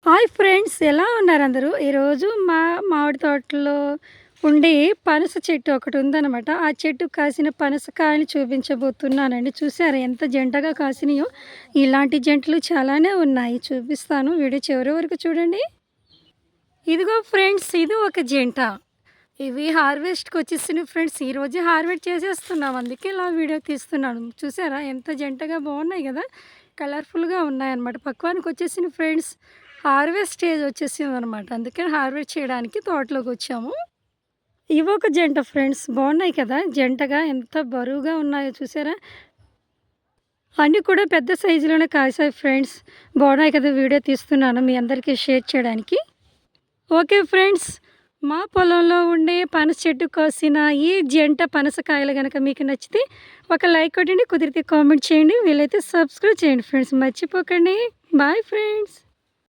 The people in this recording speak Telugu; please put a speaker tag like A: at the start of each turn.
A: హాయ్ ఫ్రెండ్స్, ఎలా ఉన్నారు అందరూ? ఈరోజు మా మామిడి తోటలో ఉండే పనస చెట్టు ఒకటి ఉందన్నమాట. ఆ చెట్టు కాసిన పనసకాయలు చూపించబోతున్నానండి. చూసారా ఎంత జంటగా కాసినాయో? ఇలాంటి జంటలు చాలానే ఉన్నాయి. చూపిస్తాను, వీడియో చివరి వరకు చూడండి. ఇదిగో ఫ్రెండ్స్, ఇది ఒక జంట. ఇవి హార్వెస్ట్‌కి వచ్చేసినాయి ఫ్రెండ్స్. ఈరోజే హార్వెస్ట్ చేసేస్తున్నాం. అందుకే ఇలా వీడియో తీస్తున్నాను. చూసారా ఎంత జంటగా బాగున్నాయి కదా! కలర్‌ఫుల్‌గా ఉన్నాయన్నమాట. పక్వానికి వచ్చేసినాయి ఫ్రెండ్స్. Harvest stage వచ్చేసిందనమాట. అందుకని హార్వెస్ట్ చేయడానికి తోటలోకి వచ్చాము. ఇవొక జంట ఫ్రెండ్స్. బాగున్నాయి కదా! జంటగా ఎంత బరువుగా ఉన్నాయో చూసారా? అన్నీ కూడా పెద్ద సైజులోనే కాసాయి ఫ్రెండ్స్. బాగున్నాయి కదా! వీడియో తీస్తున్నాను మీ అందరికీ షేర్ చేయడానికి. ఓకే ఫ్రెండ్స్, మా పొలంలో ఉండే పనస చెట్టు కోసిన ఈ జంట పనసకాయలు గనక మీకు నచ్చితే ఒక లైక్ కొట్టండి, కుదిరితే కామెంట్ చేయండి, వీలైతే సబ్స్క్రైబ్ చేయండి ఫ్రెండ్స్. మర్చిపోకండి. Bye friends.